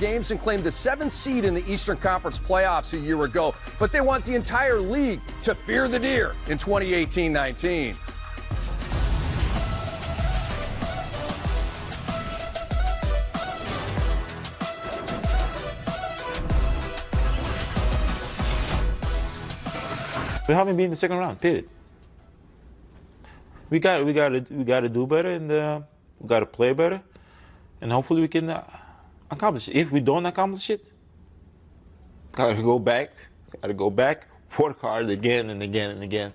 games and claimed the 7th seed in the Eastern Conference playoffs a year ago, but they want the entire league to fear the deer in 2018-19. We haven't been in the second round, period. We got to do better, and we got to play better, and hopefully we can accomplish it. If we don't accomplish it, got to go back, work hard again and again and again.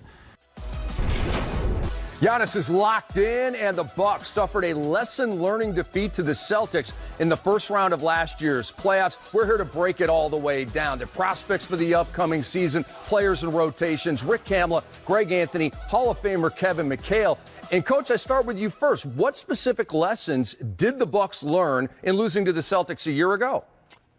Giannis is locked in, and the Bucks suffered a lesson-learning defeat to the Celtics in the first round of last year's playoffs. We're here to break it all the way down. The prospects for the upcoming season, players and rotations, Rick Kamla, Greg Anthony, Hall of Famer Kevin McHale. And, Coach, I start with you first. What specific lessons did the Bucks learn in losing to the Celtics a year ago?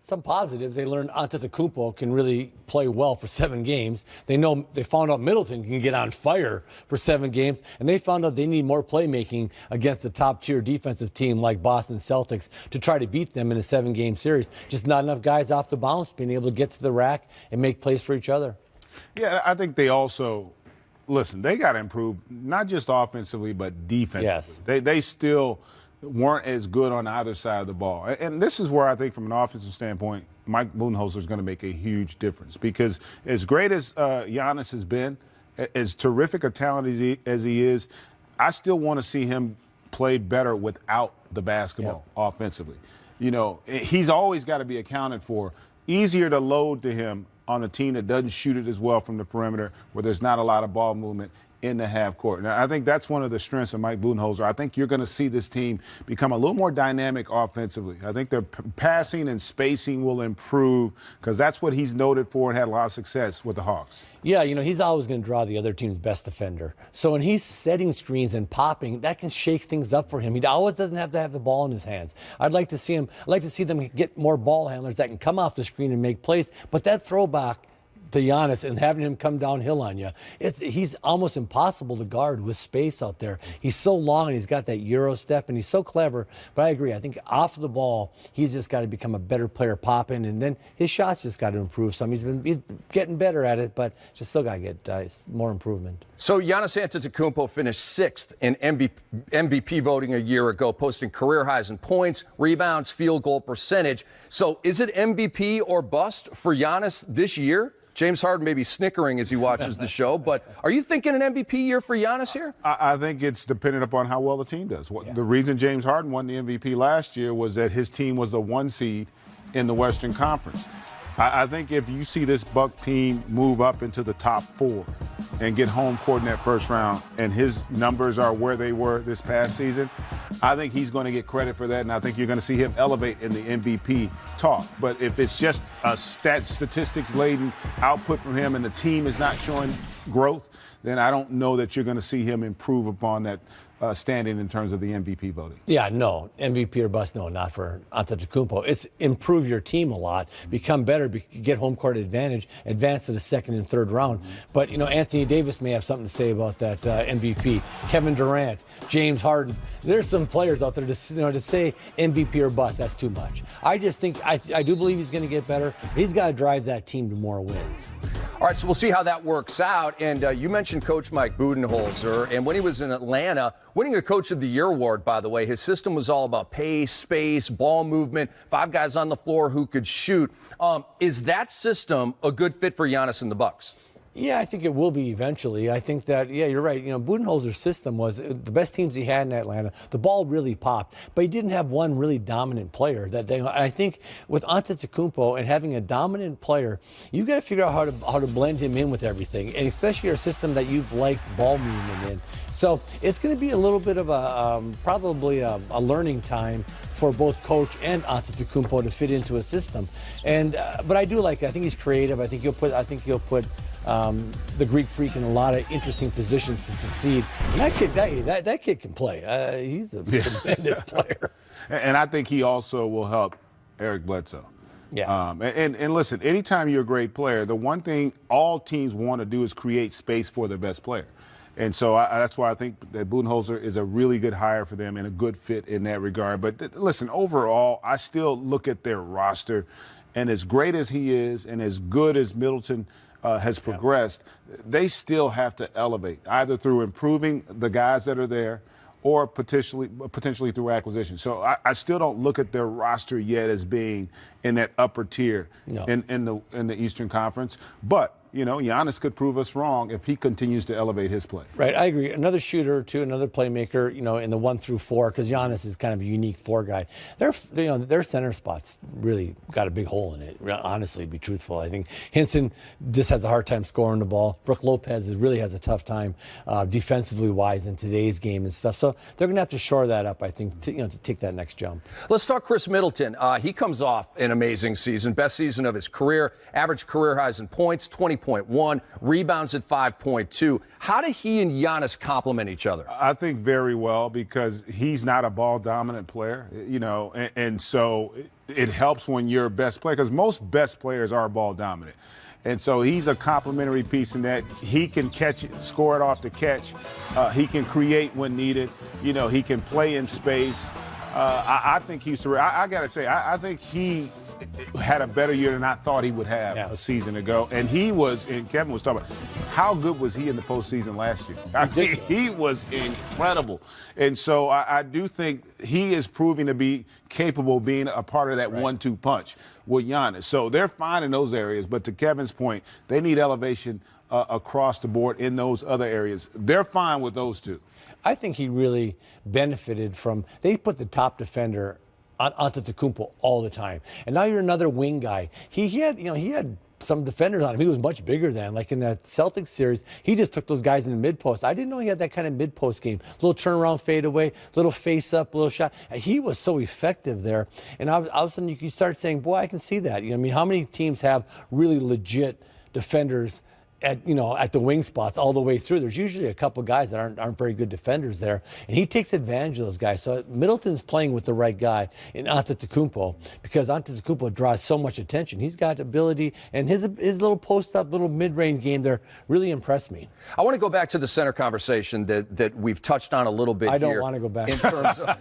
Some positives. They learned Antetokounmpo can really play well for 7 games. They found out Middleton can get on fire for 7 games, and they found out they need more playmaking against a top-tier defensive team like Boston Celtics to try to beat them in a 7-game series. Just not enough guys off the bounce being able to get to the rack and make plays for each other. Yeah, I think they also, listen, they got to improve not just offensively but defensively. Yes. They still weren't as good on either side of the ball. And this is where I think from an offensive standpoint, Mike Budenholzer is going to make a huge difference, because as great as Giannis has been, as terrific a talent as he is, I still want to see him play better without the basketball offensively. You know, he's always got to be accounted for. Easier to load to him on a team that doesn't shoot it as well from the perimeter, where there's not a lot of ball movement in the half court. Now, I think that's one of the strengths of Mike Budenholzer. I think you're going to see this team become a little more dynamic offensively. I think their passing and spacing will improve, because that's what he's noted for and had a lot of success with the Hawks. Yeah, you know, he's always going to draw the other team's best defender. So when he's setting screens and popping, that can shake things up for him. He always doesn't have to have the ball in his hands. I'd like to see them get more ball handlers that can come off the screen and make plays. But that throwback to Giannis and having him come downhill on you, he's almost impossible to guard with space out there. He's so long, and he's got that Euro step, and he's so clever. But I agree. I think off the ball, he's just got to become a better player popping, and then his shots just got to improve some. He's getting better at it, but just still got to get more improvement. So Giannis Antetokounmpo finished 6th in MVP voting a year ago, posting career highs in points, rebounds, field goal percentage. So is it MVP or bust for Giannis this year? James Harden may be snickering as he watches the show, but are you thinking an MVP year for Giannis here? I think it's dependent upon how well the team does. The reason James Harden won the MVP last year was that his team was the 1 seed in the Western Conference. I think if you see this Buck team move up into the top 4 and get home court in that first round, and his numbers are where they were this past season, I think he's going to get credit for that, and I think you're going to see him elevate in the MVP talk. But if it's just a statistics-laden output from him and the team is not showing growth, then I don't know that you're going to see him improve upon that standing in terms of the MVP voting. Yeah, no, MVP or bust, no, not for Antetokounmpo. It's improve your team a lot, become better, get home court advantage, advance to the second and third round. But, you know, Anthony Davis may have something to say about that MVP. Kevin Durant, James Harden. There's some players out there to say MVP or bust, that's too much. I just think, I do believe he's going to get better. He's got to drive that team to more wins. All right, so we'll see how that works out. And you mentioned Coach Mike Budenholzer, and when he was in Atlanta, winning a Coach of the Year award, by the way, his system was all about pace, space, ball movement, 5 guys on the floor who could shoot. Is that system a good fit for Giannis and the Bucks? Yeah, I think it will be eventually. I think that, yeah, you're right. You know, Budenholzer's system was the best teams he had in Atlanta. The ball really popped, but he didn't have one really dominant player. I think with Antetokounmpo and having a dominant player, you've got to figure out how to blend him in with everything, and especially your system that you've liked ball movement in. So it's going to be a little bit of probably a learning time for both Coach and Antetokounmpo to fit into a system. And but I do like it. I think he's creative. I think he'll put the Greek Freak in a lot of interesting positions to succeed. And that kid can play. He's a tremendous player. And I think he also will help Eric Bledsoe. Yeah. And listen, anytime you're a great player, the one thing all teams want to do is create space for their best player. And so that's why I think that Budenholzer is a really good hire for them and a good fit in that regard. But listen, overall, I still look at their roster, and as great as he is and as good as Middleton has progressed, they still have to elevate, either through improving the guys that are there or potentially through acquisition. So I still don't look at their roster yet as being in that upper tier in the Eastern Conference. But Giannis could prove us wrong if he continues to elevate his play. Right, I agree. Another shooter or two, another playmaker, in the 1 through 4, because Giannis is kind of a unique 4 guy. Their center spots really got a big hole in it. Honestly, to be truthful, I think Hinson just has a hard time scoring the ball. Brook Lopez really has a tough time defensively wise in today's game and stuff. So they're going to have to shore that up, I think, to take that next jump. Let's talk Khris Middleton. He comes off an amazing season, best season of his career, average career highs in points, 20.1, rebounds at 5.2. How do he and Giannis complement each other? I think very well, because he's not a ball-dominant player, and so it helps when you're a best player, because most best players are ball-dominant. And so he's a complementary piece in that he can catch it, score it off the catch. He can create when needed. He can play in space. I think he's terrific. I got to say, I think he had a better year than I thought he would have a season ago. And Kevin was talking about how good was he in the postseason last year. I mean, he was incredible. And so I do think he is proving to be capable of being a part of that 1-2 punch with Giannis. So they're fine in those areas. But to Kevin's point, they need elevation across the board in those other areas. They're fine with those two. I think he really benefited from, they put the top defender on Antetokounmpo all the time. And now you're another wing guy. He had some defenders on him. He was much bigger than, like in that Celtics series, he just took those guys in the mid-post. I didn't know he had that kind of mid-post game. Little turnaround fadeaway, little face-up, little shot. And he was so effective there. And all of a sudden you start saying, boy, I can see that. How many teams have really legit defenders at the wing spots all the way through? There's usually a couple guys that aren't very good defenders there, and he takes advantage of those guys. So Middleton's playing with the right guy in Antetokounmpo, because Antetokounmpo draws so much attention. He's got ability, and his little post-up, little mid-range game there really impressed me. I want to go back to the center conversation that we've touched on a little bit here. I don't want to go back. In terms of,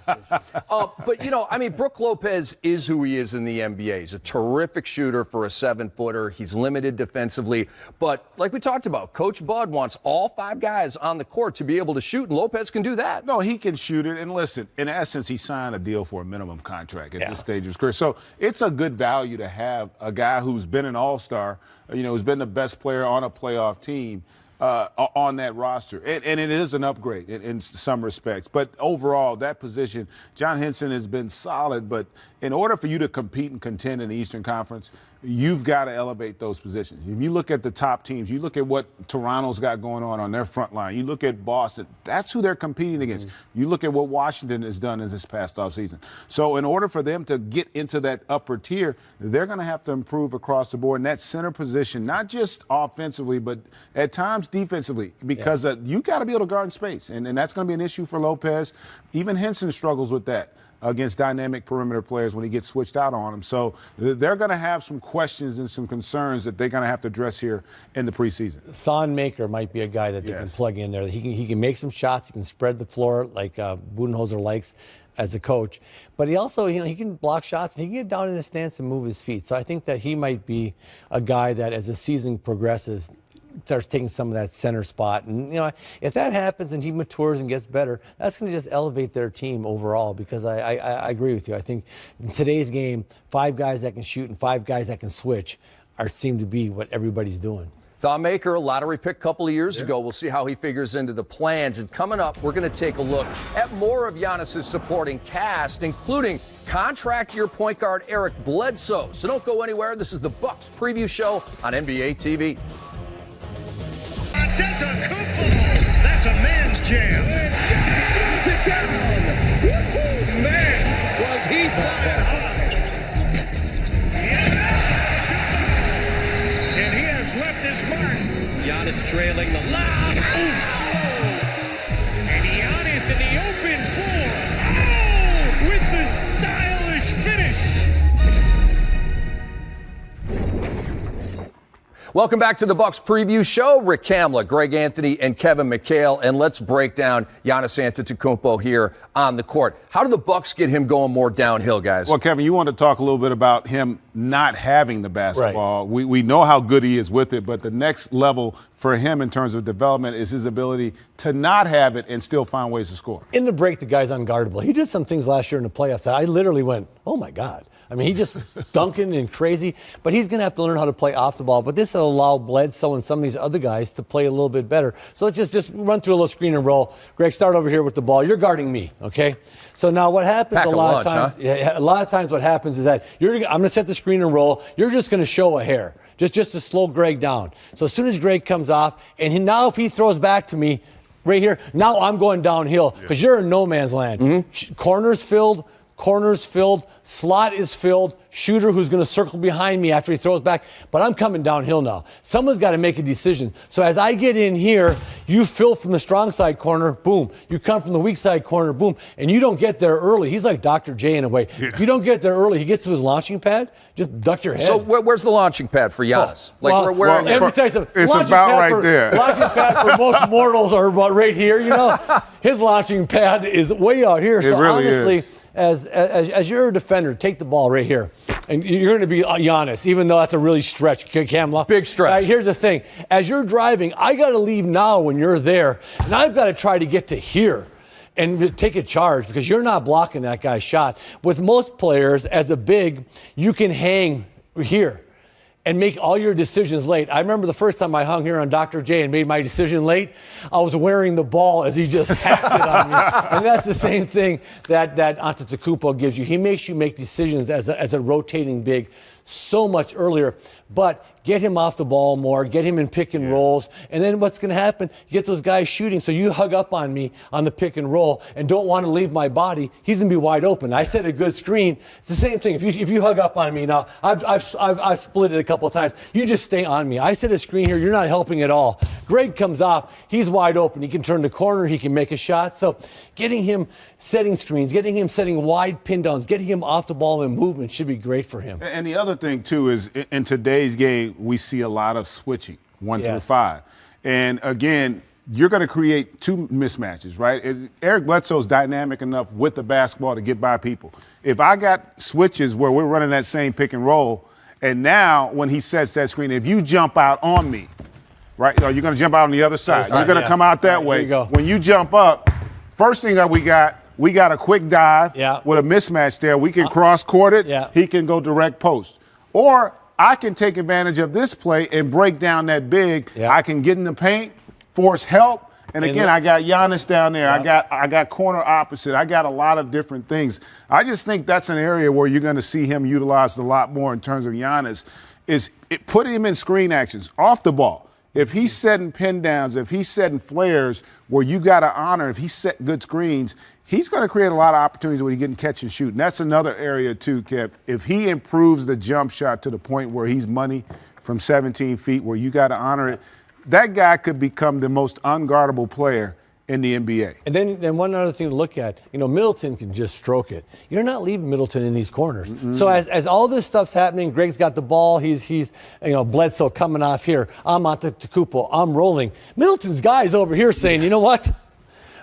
but Brook Lopez is who he is in the NBA. He's a terrific shooter for a 7-footer. He's limited defensively, but like we talked about, Coach Bud wants all 5 guys on the court to be able to shoot, and Lopez can do that. No, he can shoot it. And listen, in essence, he signed a deal for a minimum contract at this stage of his career. So it's a good value to have a guy who's been an all-star, who's been the best player on a playoff team on that roster. And it is an upgrade in some respects. But overall, that position, John Henson has been solid. But in order for you to compete and contend in the Eastern Conference, you've got to elevate those positions. If you look at the top teams, you look at what Toronto's got going on their front line, you look at Boston, that's who they're competing against. You look at what Washington has done in this past offseason. So in order for them to get into that upper tier, they're going to have to improve across the board in that center position, not just offensively, but at times defensively, because you got to be able to guard in space. And that's going to be an issue for Lopez. Even Henson struggles with that against dynamic perimeter players when he gets switched out on them. So they're going to have some questions and some concerns that they're going to have to address here in the preseason. Thon Maker might be a guy that they can plug in there. He can make some shots. He can spread the floor like Budenholzer likes as a coach. But he also, he can block shots, and he can get down in the stance and move his feet. So I think that he might be a guy that, as the season progresses, starts taking some of that center spot. And, if that happens and he matures and gets better, that's going to just elevate their team overall, because I agree with you. I think in today's game, 5 guys that can shoot and 5 guys that can switch seem to be what everybody's doing. Thon Maker, a lottery pick a couple of years ago. We'll see how he figures into the plans. And coming up, we're going to take a look at more of Giannis's supporting cast, including contract year point guard Eric Bledsoe. So don't go anywhere. This is the Bucks preview show on NBA TV. That's a man's jam. Giannis it down. Woo-hoo, man, was he flying high. And he has left his mark. Giannis trailing the lob. And Giannis in the open floor. With the stylish finish. Welcome back to the Bucks preview show. Rick Kamla, Greg Anthony, and Kevin McHale. And let's break down Giannis Antetokounmpo here on the court. How do the Bucks get him going more downhill, guys? Well, Kevin, you want to talk a little bit about him not having the basketball. Right. We know how good he is with it, but the next level for him in terms of development is his ability to not have it and still find ways to score. In the break, the guy's unguardable. He did some things last year in the playoffs that I literally went, oh, my God. I mean, he just dunking and crazy, but he's going to have to learn how to play off the ball. But this will allow Bledsoe and some of these other guys to play a little bit better. So let's just run through a little screen and roll. Greg, start over here with the ball. You're guarding me, okay? So now what happens a lot of times what happens is that I'm going to set the screen and roll. You're just going to show a hair, just to slow Greg down. So as soon as Greg comes off, and now if he throws back to me right here, now I'm going downhill because you're in no man's land. Mm-hmm. Corners filled, slot is filled, shooter who's going to circle behind me after he throws back, but I'm coming downhill now. Someone's got to make a decision. So as I get in here, you fill from the strong side corner, boom. You come from the weak side corner, boom. And you don't get there early. He's like Dr. J in a way. Yeah. If you don't get there early, he gets to his launching pad, just duck your head. So where's the launching pad for Giannis? It's about right there. Launching pad for most mortals are right here, you know. His launching pad is way out here. So really honestly, is. As you're a defender, take the ball right here. And you're going to be Giannis, even though that's a really stretch, Kamla. Big stretch. Here's the thing. As you're driving, I got to leave now when you're there. And I've got to try to get to here and take a charge because you're not blocking that guy's shot. With most players, as a big, you can hang here and make all your decisions late. I remember the first time I hung here on Dr. J and made my decision late, I was wearing the ball as he just tapped it on me. And that's the same thing that Antetokounmpo gives you. He makes you make decisions as a rotating big so much earlier. But get him off the ball more, get him in pick and rolls, and then what's going to happen, you get those guys shooting, so you hug up on me on the pick and roll and don't want to leave my body, he's going to be wide open. I set a good screen. It's the same thing. If you hug up on me now, I've split it a couple of times. You just stay on me. I set a screen here. You're not helping at all. Greg comes off. He's wide open. He can turn the corner. He can make a shot. So getting him setting screens, getting him setting wide pin downs, getting him off the ball in movement should be great for him. And the other thing, too, is in today's game, we see a lot of switching, 1 through 5. And, again, you're going to create two mismatches, right? Eric Bledsoe's dynamic enough with the basketball to get by people. If I got switches where we're running that same pick and roll, and now when he sets that screen, if you jump out on me, right, you're going to jump out on the other side. You're going to come out that way. When you jump up, first thing that we got a quick dive with a mismatch there. We can cross-court it. Yeah. He can go direct post. Or I can take advantage of this play and break down that big. Yeah. I can get in the paint, force help. And again, I got Giannis down there. Yeah. I got corner opposite. I got a lot of different things. I just think that's an area where you're going to see him utilized a lot more in terms of Giannis, is putting him in screen actions off the ball. If he's setting pin downs, if he's setting flares where you got to honor, if he's set good screens, he's going to create a lot of opportunities when he can catch and shoot. And that's another area, too, Kev. If he improves the jump shot to the point where he's money from 17 feet, where you got to honor it, that guy could become the most unguardable player in the NBA. And then one other thing to look at, Middleton can just stroke it. You're not leaving Middleton in these corners. Mm-hmm. So as all this stuff's happening, Greg's got the ball. He's Bledsoe coming off here. I'm Antetokounmpo. I'm rolling. Middleton's guy's over here saying, you know what?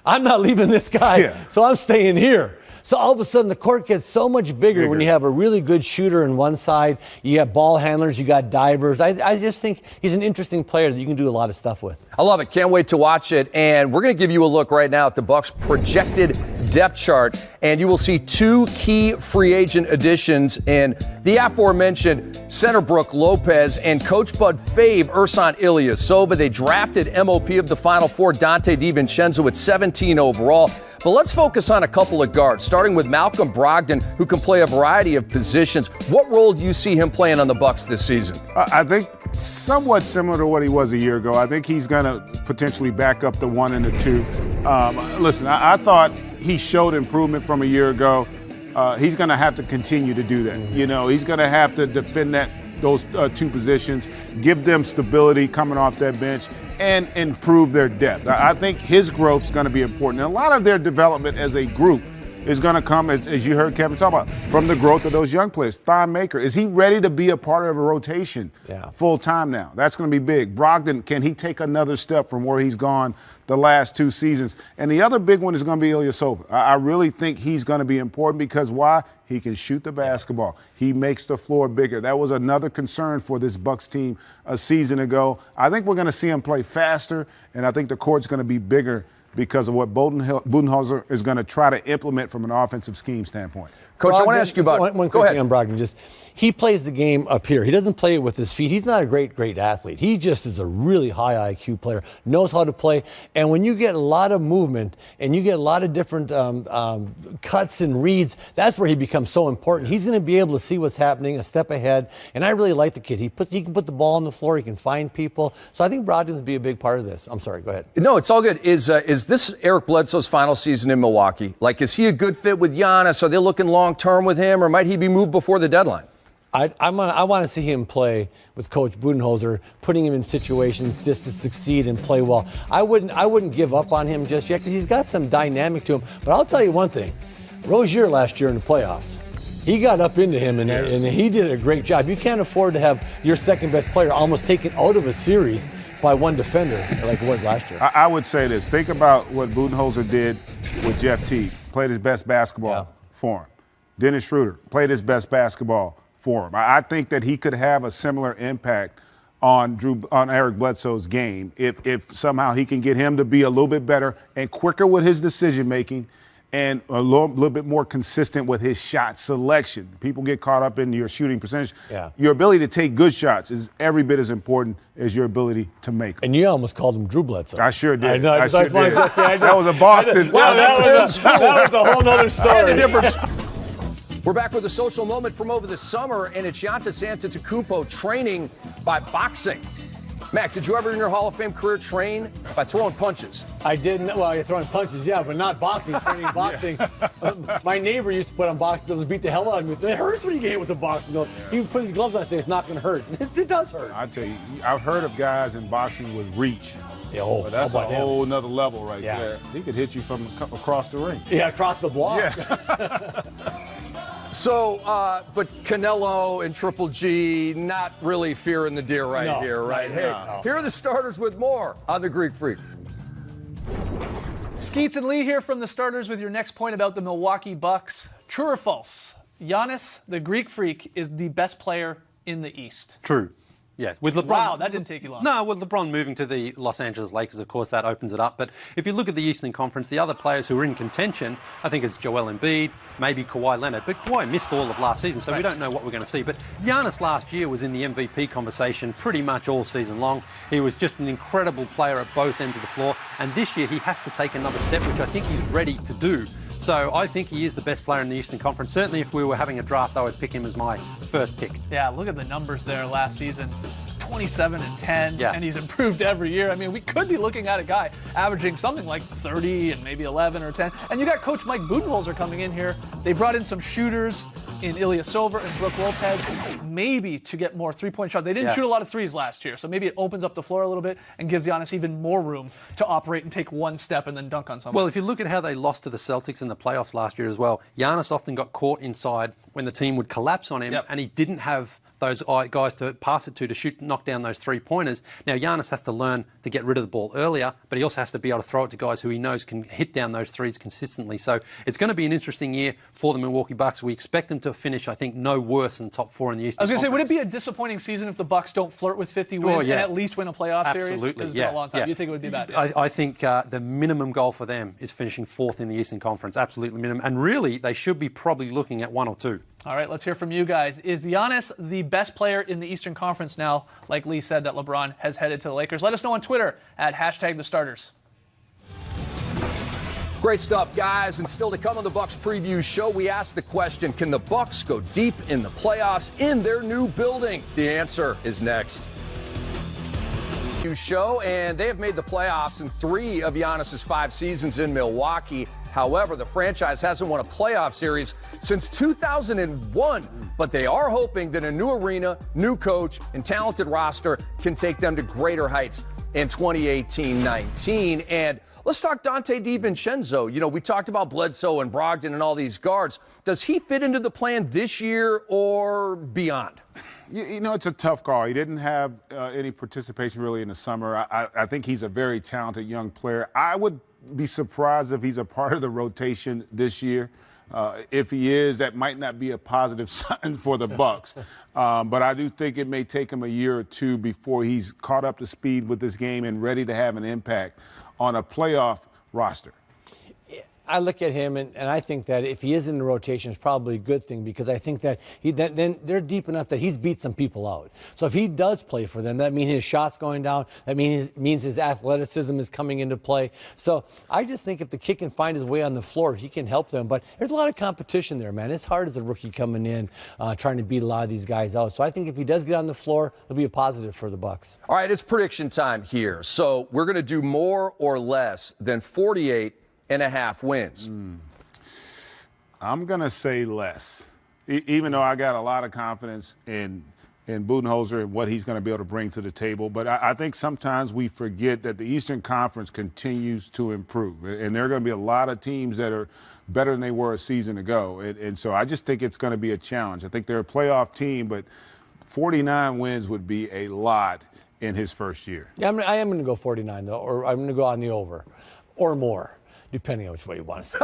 I'm not leaving this guy, so I'm staying here. So all of a sudden, the court gets so much bigger when you have a really good shooter on one side. You have ball handlers. You got divers. I just think he's an interesting player that you can do a lot of stuff with. I love it. Can't wait to watch it. And we're going to give you a look right now at the Bucks' projected depth chart. And you will see two key free agent additions in the aforementioned center Brook Lopez and Coach Bud fave Ersan Ilyasova. They drafted MOP of the Final Four, Dante DiVincenzo, at 17 overall. But let's focus on a couple of guards, starting with Malcolm Brogdon, who can play a variety of positions. What role do you see him playing on the Bucks this season? I think somewhat similar to what he was a year ago. I think he's going to potentially back up the 1 and the 2. Listen, I thought he showed improvement from a year ago. He's going to have to continue to do that. He's going to have to defend those two positions, give them stability coming off that bench, and improve their depth. I think his growth is going to be important. And a lot of their development as a group is going to come, as you heard Kevin talk about, from the growth of those young players. Thon Maker, is he ready to be a part of a rotation full time now? That's going to be big. Brogdon, can he take another step from where he's gone the last 2 seasons? And the other big one is going to be Ilyasova. I really think he's going to be important because why? He can shoot the basketball. He makes the floor bigger. That was another concern for this Bucks team a season ago. I think we're going to see him play faster, and I think the court's going to be bigger because of what Budenholzer is going to try to implement from an offensive scheme standpoint. Coach, I want to ask you about one quick thing on Brogdon. He plays the game up here. He doesn't play it with his feet. He's not a great athlete. He just is a really high IQ player, knows how to play. And when you get a lot of movement and you get a lot of different cuts and reads, that's where he becomes so important. He's going to be able to see what's happening a step ahead. And I really like the kid. He can put the ball on the floor. He can find people. So I think Brogdon's going to be a big part of this. I'm sorry. Go ahead. No, it's all good. Is this Eric Bledsoe's final season in Milwaukee? Like, is he a good fit with Giannis? Are they looking long-term with him, or might he be moved before the deadline? I want to see him play with Coach Budenholzer, putting him in situations just to succeed and play well. I wouldn't give up on him just yet because he's got some dynamic to him. But I'll tell you one thing. Rozier last year in the playoffs, he got up into him and he did a great job. You can't afford to have your second best player almost taken out of a series by one defender like it was last year. I would say this. Think about what Budenholzer did with Jeff Teague. Played his best basketball for him. Dennis Schroeder played his best basketball for him. I think that he could have a similar impact on Eric Bledsoe's game if somehow he can get him to be a little bit better and quicker with his decision making and a little bit more consistent with his shot selection. People get caught up in your shooting percentage. Yeah. Your ability to take good shots is every bit as important as your ability to make them. And you almost called him Drew Bledsoe. I sure did. I know. I sure did. That was a Boston. That was a whole other story. We're back with a social moment from over the summer, and it's Giannis Antetokounmpo training by boxing. Mac, did you ever in your Hall of Fame career train by throwing punches? I didn't. Well, you're throwing punches, yeah, but not boxing. Training boxing. My neighbor used to put on boxing gloves and beat the hell out of me. It hurts when you get hit with the boxing glove. He would put his gloves on and say it's not going to hurt. It does hurt. I tell you, I've heard of guys in boxing with reach. Yeah, but that's a whole nother level right there. He could hit you from across the ring. Yeah, across the block. Yeah. So, but Canelo and Triple G, not really fearing the deer here, right? Hey, here are the starters with more on the Greek Freak. Skeets and Lee here from the starters with your next point about the Milwaukee Bucks. True or false? Giannis, the Greek Freak, is the best player in the East. True. Yeah, with LeBron. Wow, that didn't take you long. No, with LeBron moving to the Los Angeles Lakers, of course, that opens it up. But if you look at the Eastern Conference, the other players who are in contention, I think it's Joel Embiid, maybe Kawhi Leonard. But Kawhi missed all of last season, so we don't know what we're going to see. But Giannis last year was in the MVP conversation pretty much all season long. He was just an incredible player at both ends of the floor. And this year he has to take another step, which I think he's ready to do. So I think he is the best player in the Eastern Conference. Certainly if we were having a draft, I would pick him as my first pick. Yeah, look at the numbers there last season. 27 and 10, yeah. And he's improved every year. I mean, we could be looking at a guy averaging something like 30 and maybe 11 or 10. And you got Coach Mike Budenholzer coming in here. They brought in some shooters in Ilyasova and Brook Lopez, maybe to get more three-point shots. They didn't shoot a lot of threes last year, so maybe it opens up the floor a little bit and gives Giannis even more room to operate and take one step and then dunk on someone. Well, if you look at how they lost to the Celtics in the playoffs last year as well, Giannis often got caught inside when the team would collapse on him, and he didn't have those guys to pass it to shoot, knock down those three-pointers. Now, Giannis has to learn to get rid of the ball earlier, but he also has to be able to throw it to guys who he knows can hit down those threes consistently. So it's going to be an interesting year for the Milwaukee Bucks. We expect them to finish, I think, no worse than top four in the Eastern Conference. I was going to say, would it be a disappointing season if the Bucks don't flirt with 50 wins and at least win a playoff series? Absolutely, It's been a long time. You think it would be bad? I think the minimum goal for them is finishing fourth in the Eastern Conference. Absolutely minimum. And really, they should be probably looking at 1 or 2. All right, let's hear from you guys. Is Giannis the best player in the Eastern Conference now, like Lee said, that LeBron has headed to the Lakers? Let us know on Twitter at #TheStarters. Great stuff, guys. And still to come on the Bucks preview show, we asked the question, can the Bucks go deep in the playoffs in their new building? The answer is next. Show, and they have made the playoffs in 3 of Giannis's 5 seasons in Milwaukee. However, the franchise hasn't won a playoff series since 2001, but they are hoping that a new arena, new coach, and talented roster can take them to greater heights in 2018-19. And Let's talk Dante DiVincenzo. You know, we talked about Bledsoe and Brogdon and all these guards. Does he fit into the plan this year or beyond? You know, it's a tough call. He didn't have any participation really in the summer. I think he's a very talented young player. I would be surprised if he's a part of the rotation this year. If he is, that might not be a positive sign for the Bucks. But I do think it may take him a year or two before he's caught up to speed with this game and ready to have an impact on a playoff roster. I look at him and I think that if he is in the rotation, it's probably a good thing because I think that then they're deep enough that he's beat some people out. So if he does play for them, that means his shot's going down. That means his athleticism is coming into play. So I just think if the kid can find his way on the floor, he can help them. But there's a lot of competition there, man. It's hard as a rookie coming in, trying to beat a lot of these guys out. So I think if he does get on the floor, it'll be a positive for the Bucks. All right, it's prediction time here. So we're going to do more or less than 48.5 wins. I'm going to say less, even though I got a lot of confidence in Budenholzer and what he's going to be able to bring to the table. But I think sometimes we forget that the Eastern Conference continues to improve. And there are going to be a lot of teams that are better than they were a season ago. And so I just think it's going to be a challenge. I think they're a playoff team, but 49 wins would be a lot in his first year. Yeah, I am going to go 49, though, or I'm going to go on the over or more, depending on which way you want to say.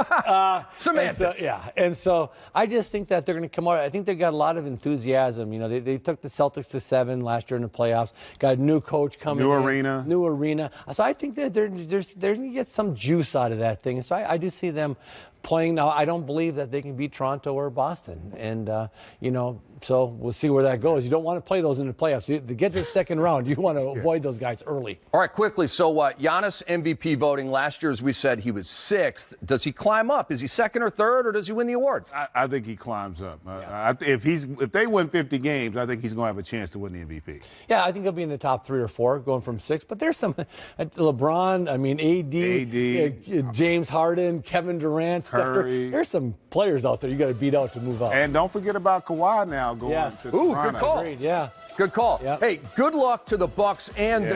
Semantics. And so I just think that they're going to come out. I think they've got a lot of enthusiasm. You know, they took the Celtics to 7 last year in the playoffs. Got a new coach coming in. New arena. So I think that they're going to get some juice out of that thing. So I do see them playing. Now, I don't believe that they can beat Toronto or Boston. And, so we'll see where that goes. You don't want to play those in the playoffs. To get to the second round, you want to avoid those guys early. All right, quickly. So what? Giannis MVP voting last year, as we said, he was 6th. Does he climb up? Is he 2nd or 3rd, or does he win the award? I think he climbs up. If they win 50 games, I think he's going to have a chance to win the MVP. Yeah, I think he'll be in the top 3 or 4, going from 6. But there's some LeBron, AD, James Harden, Kevin Durant, Curry. There's some players out there you got to beat out to move up. And don't forget about Kawhi now going to Toronto. Good call. Agreed, yeah. Good call. Yep. Hey, good luck to the Bucks and the